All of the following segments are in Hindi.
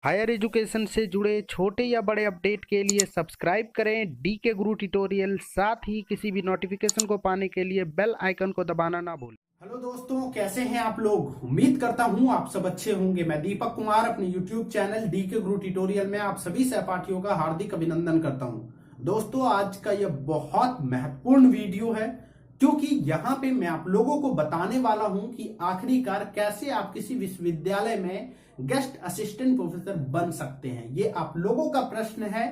हायर एजुकेशन से जुड़े छोटे या बड़े अपडेट के लिए सब्सक्राइब करें डीके गुरु ट्यूटोरियल। साथ ही किसी भी नोटिफिकेशन को पाने के लिए बेल आइकन को दबाना ना भूलें। हेलो दोस्तों, कैसे हैं आप लोग। उम्मीद करता हूं आप सब अच्छे होंगे। मैं दीपक कुमार अपने यूट्यूब चैनल डीके गुरु ट्यूटोरियल में आप सभी सहपाठियों का हार्दिक अभिनंदन करता हूं। दोस्तों, आज का यह बहुत महत्वपूर्ण वीडियो है क्योंकि यहाँ पे मैं आप लोगों को बताने वाला हूं कि आखिरकार कैसे आप किसी विश्वविद्यालय में गेस्ट असिस्टेंट प्रोफेसर बन सकते हैं। ये आप लोगों का प्रश्न है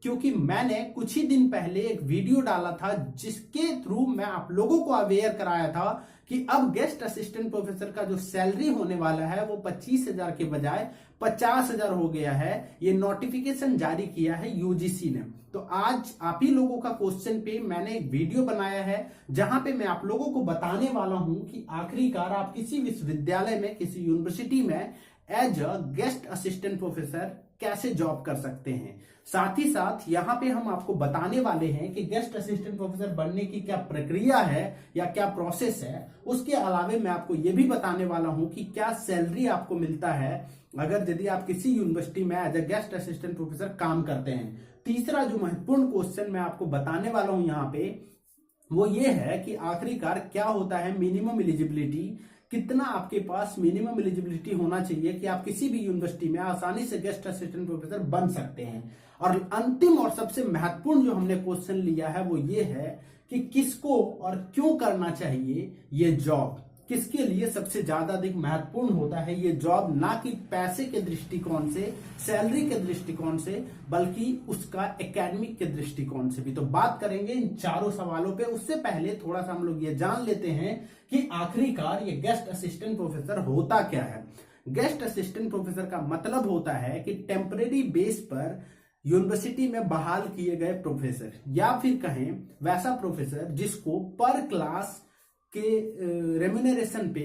क्योंकि मैंने कुछ ही दिन पहले एक वीडियो डाला था जिसके थ्रू मैं आप लोगों को अवेयर कराया था कि अब गेस्ट असिस्टेंट प्रोफेसर का जो सैलरी होने वाला है वो 25,000 के बजाय 50,000 हो गया है। ये नोटिफिकेशन जारी किया है यूजीसी ने। तो आज आप ही लोगों का क्वेश्चन पे मैंने एक वीडियो बनाया है जहां पे मैं आप लोगों को बताने वाला हूं कि आखिरकार आप किसी विश्वविद्यालय में, किसी यूनिवर्सिटी में as a guest assistant professor कैसे जॉब कर सकते हैं। साथ ही साथ यहाँ पे हम आपको बताने वाले हैं कि गेस्ट असिस्टेंट प्रोफेसर बनने की क्या प्रक्रिया है या क्या प्रोसेस है। उसके अलावा मैं आपको ये भी बताने वाला हूं कि क्या सैलरी आपको मिलता है अगर यदि आप किसी यूनिवर्सिटी में as a guest assistant professor काम करते हैं। तीसरा जो महत्वपूर्ण क्वेश्चन मैं आपको बताने वाला हूं यहाँ पे वो ये है कि आखिरकार क्या होता है मिनिमम एलिजिबिलिटी। कितना आपके पास मिनिमम एलिजिबिलिटी होना चाहिए कि आप किसी भी यूनिवर्सिटी में आसानी से गेस्ट असिस्टेंट प्रोफेसर बन सकते हैं। और अंतिम और सबसे महत्वपूर्ण जो हमने क्वेश्चन लिया है वो ये है कि किसको और क्यों करना चाहिए ये जॉब, किसके लिए सबसे ज्यादा अधिक महत्वपूर्ण होता है ये जॉब, ना कि पैसे के दृष्टिकोण से, सैलरी के दृष्टिकोण से, बल्कि उसका एकेडमिक के दृष्टिकोण से भी। तो बात करेंगे इन चारों सवालों पे। उससे पहले थोड़ा सा हम लोग ये जान लेते हैं कि आखिरकार ये गेस्ट असिस्टेंट प्रोफेसर होता क्या है। गेस्ट असिस्टेंट प्रोफेसर का मतलब होता है कि टेम्परेरी बेस पर यूनिवर्सिटी में बहाल किए गए प्रोफेसर, या फिर कहें वैसा प्रोफेसर जिसको पर क्लास के रेम्यूनरेशन पे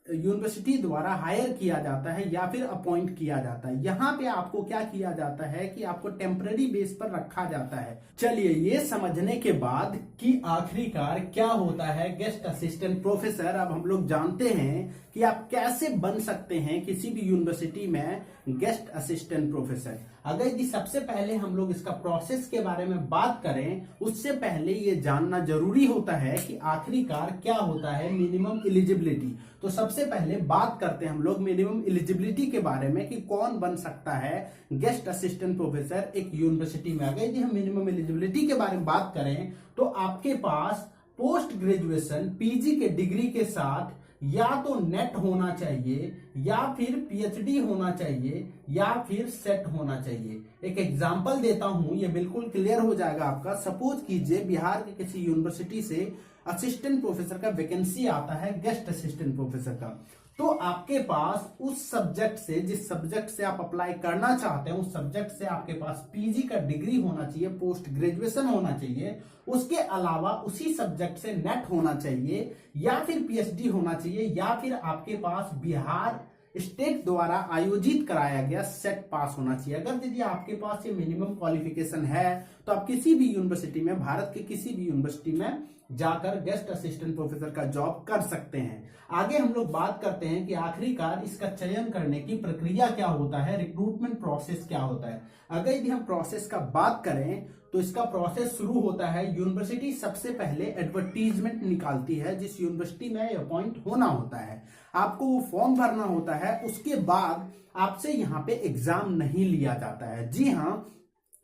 यूनिवर्सिटी द्वारा हायर किया जाता है या फिर अपॉइंट किया जाता है। यहां पे आपको क्या किया जाता है कि आपको टेम्पररी बेस पर रखा जाता है। चलिए, ये समझने के बाद कि आखिरकार क्या होता है गेस्ट असिस्टेंट प्रोफेसर, अब हम लोग जानते हैं कि आप कैसे बन सकते हैं किसी भी यूनिवर्सिटी में गेस्ट असिस्टेंट प्रोफेसर। अगर यदि सबसे पहले हम लोग इसका प्रोसेस के बारे में बात करें, उससे पहले ये जानना जरूरी होता है कि आखिरकार क्या होता है मिनिमम एलिजिबिलिटी। तो सबसे पहले बात करते हैं हम लोग मिनिमम एलिजिबिलिटी के बारे में कि कौन बन सकता है गेस्ट असिस्टेंट प्रोफेसर एक यूनिवर्सिटी में। अगर यदि हम मिनिमम एलिजिबिलिटी के बारे में बात करें तो आपके पास पोस्ट ग्रेजुएशन पीजी के डिग्री के साथ या तो नेट होना चाहिए, या फिर पीएचडी होना चाहिए, या फिर सेट होना चाहिए। एक एग्जांपल देता हूं, ये बिल्कुल क्लियर हो जाएगा आपका। सपोज कीजिए बिहार के किसी यूनिवर्सिटी से असिस्टेंट प्रोफेसर का वैकेंसी आता है, गेस्ट असिस्टेंट प्रोफेसर का। तो आपके पास उस सब्जेक्ट से, जिस सब्जेक्ट से आप अप्लाई करना चाहते हैं, उस सब्जेक्ट से आपके पास पीजी का डिग्री होना चाहिए, पोस्ट ग्रेजुएशन होना चाहिए। उसके अलावा उसी सब्जेक्ट से नेट होना चाहिए, या फिर पीएचडी होना चाहिए, या फिर आपके पास बिहार स्टेट द्वारा आयोजित कराया गया सेट पास होना चाहिए। अगर यदि आपके पास ये मिनिमम क्वालिफिकेशन है तो आप किसी भी यूनिवर्सिटी में, भारत के किसी भी यूनिवर्सिटी में जाकर गेस्ट असिस्टेंट प्रोफेसर का जॉब कर सकते हैं। आगे हम लोग बात करते हैं कि आखिरकार इसका चयन करने की प्रक्रिया क्या होता है, रिक्रूटमेंट प्रोसेस क्या होता है। अगर यदि हम प्रोसेस का बात करें तो इसका प्रोसेस शुरू होता है, यूनिवर्सिटी सबसे पहले एडवर्टीजमेंट निकालती है जिस यूनिवर्सिटी में अपॉइंट होना होता है। आपको वो फॉर्म भरना होता है। उसके बाद आपसे यहाँ पे एग्जाम नहीं लिया जाता है। जी हाँ,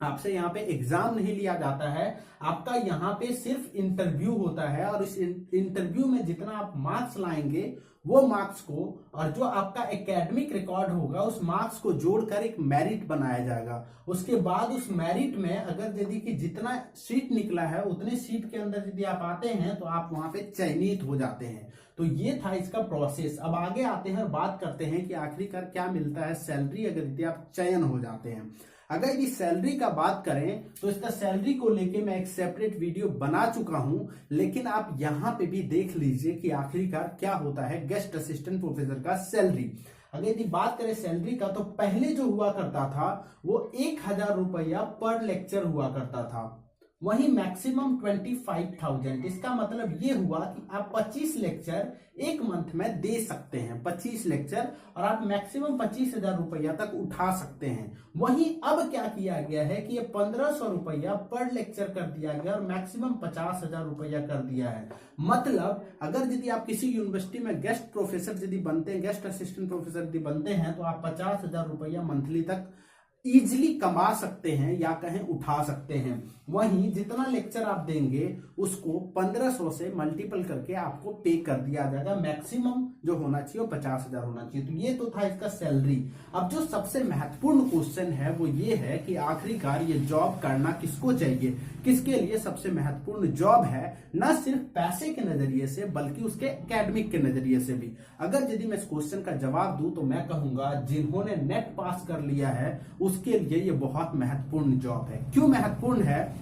आपसे यहाँ पे एग्जाम नहीं लिया जाता है। आपका यहाँ पे सिर्फ इंटरव्यू होता है, और इस इंटरव्यू में जितना आप मार्क्स लाएंगे वो मार्क्स को, और जो आपका एकेडमिक रिकॉर्ड होगा उस मार्क्स को जोड़कर एक मेरिट बनाया जाएगा। उसके बाद उस मेरिट में अगर यदि कि जितना सीट निकला है उतने सीट के अंदर यदि आप आते हैं तो आप वहां पे चयनित हो जाते हैं। तो ये था इसका प्रोसेस। अब आगे आते हैं और बात करते हैं कि आखिरकार क्या मिलता है सैलरी अगर यदि आप चयन हो जाते हैं। अगर यदि सैलरी का बात करें तो इसका सैलरी को लेके मैं एक सेपरेट वीडियो बना चुका हूं, लेकिन आप यहां पे भी देख लीजिए कि आखिरकार क्या होता है गेस्ट असिस्टेंट प्रोफेसर का सैलरी। अगर यदि बात करें सैलरी का तो पहले जो हुआ करता था वो 1,000 रुपया पर लेक्चर हुआ करता था। वहीं मैक्सिमम 25,000। इसका मतलब ये हुआ कि आप 25 लेक्चर एक मंथ में दे सकते हैं, 25 लेक्चर, और आप मैक्सिमम 25,000 रुपया तक उठा सकते हैं। वहीं अब क्या किया गया है कि ये 1,500 रुपया पर लेक्चर कर दिया गया और मैक्सिमम 50,000 रुपया कर दिया है। मतलब अगर यदि आप किसी यूनिवर्सिटी में गेस्ट प्रोफेसर यदि बनते हैं, गेस्ट असिस्टेंट प्रोफेसर यदि बनते हैं, तो आप 50,000 रुपया मंथली तक इजिली कमा सकते हैं या कहें उठा सकते हैं। वहीं जितना लेक्चर आप देंगे उसको 1,500 से मल्टीपल करके आपको पे कर दिया जाएगा। मैक्सिमम जो होना चाहिए वो 50,000 होना चाहिए। तो ये तो था इसका सैलरी। अब जो सबसे महत्वपूर्ण क्वेश्चन है वो ये है कि आखिरकार ये जॉब करना किसको चाहिए, किसके लिए सबसे महत्वपूर्ण जॉब है, न सिर्फ पैसे के नजरिए से बल्कि उसके एकेडमिक के नजरिए से भी। अगर यदि मैं इस क्वेश्चन का जवाब दूं तो मैं कहूंगा जिन्होंने नेट पास कर लिया है उसके लिए ये बहुत महत्वपूर्ण जॉब है। क्यों महत्वपूर्ण है?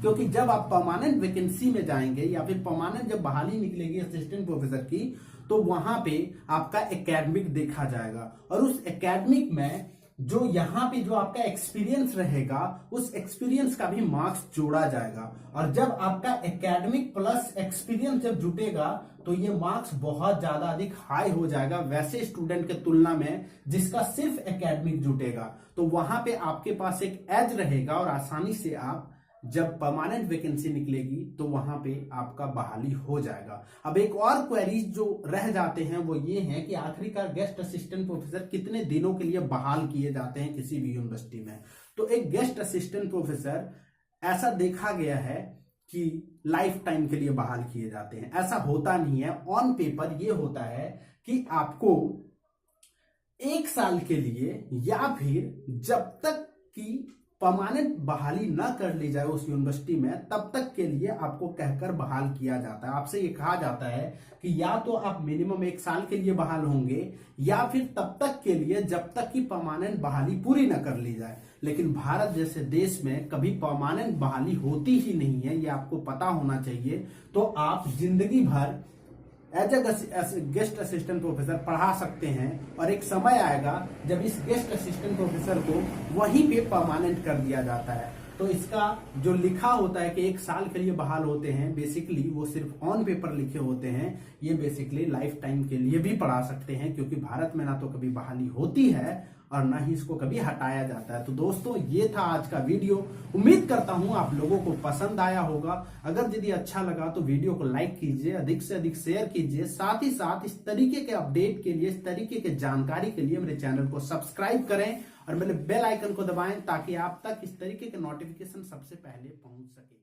क्योंकि जब आप परमानेंट वैकेंसी में जाएंगे या फिर परमानेंट जब बहाली निकलेगी असिस्टेंट प्रोफेसर की, तो वहां पे आपका एकेडमिक देखा जाएगा और उस एकेडमिक में जो यहाँ पे जो आपका एक्सपीरियंस रहेगा उस एक्सपीरियंस का भी मार्क्स जोड़ा जाएगा। और जब आपका एकेडमिक प्लस एक्सपीरियंस जब जुटेगा तो ये मार्क्स बहुत ज्यादा अधिक हाई हो जाएगा वैसे स्टूडेंट के तुलना में जिसका सिर्फ एकेडमिक जुटेगा। तो वहां पे आपके पास एक एज रहेगा और आसानी से आप जब परमानेंट वैकेंसी निकलेगी तो वहां पे आपका बहाली हो जाएगा। अब एक और क्वेरीज जो रह जाते हैं वो ये है कि आखिरकार गेस्ट असिस्टेंट प्रोफेसर कितने दिनों के लिए बहाल किए जाते हैं किसी भी यूनिवर्सिटी में। तो एक गेस्ट असिस्टेंट प्रोफेसर ऐसा देखा गया है कि लाइफ टाइम के लिए बहाल किए जाते हैं। ऐसा होता नहीं है। ऑन पेपर ये होता है कि आपको 1 साल के लिए या फिर जब तक कि परमानेंट बहाली ना कर ली जाए उस यूनिवर्सिटी में तब तक के लिए आपको कहकर बहाल किया जाता है। आपसे ये कहा जाता है कि या तो आप मिनिमम 1 साल के लिए बहाल होंगे या फिर तब तक के लिए जब तक कि परमानेंट बहाली पूरी ना कर ली जाए। लेकिन भारत जैसे देश में कभी परमानेंट बहाली होती ही नहीं है, ये आपको पता होना चाहिए। तो आप जिंदगी भर as a guest assistant professor पढ़ा सकते हैं और एक समय आएगा जब इस गेस्ट असिस्टेंट प्रोफेसर को वहीं पे परमानेंट कर दिया जाता है। तो इसका जो लिखा होता है कि 1 साल के लिए बहाल होते हैं, बेसिकली वो सिर्फ ऑन पेपर लिखे होते हैं। ये बेसिकली लाइफ टाइम के लिए भी पढ़ा सकते हैं क्योंकि भारत में ना तो कभी बहाली होती है और ना ही इसको कभी हटाया जाता है। तो दोस्तों ये था आज का वीडियो। उम्मीद करता हूं आप लोगों को पसंद आया होगा। अगर यदि अच्छा लगा तो वीडियो को लाइक कीजिए, अधिक से अधिक शेयर कीजिए। साथ ही साथ इस तरीके के अपडेट के लिए, इस तरीके के जानकारी के लिए मेरे चैनल को सब्सक्राइब करें और मेरे बेल आइकन को दबाएं ताकि आप तक इस तरीके के नोटिफिकेशन सबसे पहले पहुंच सके।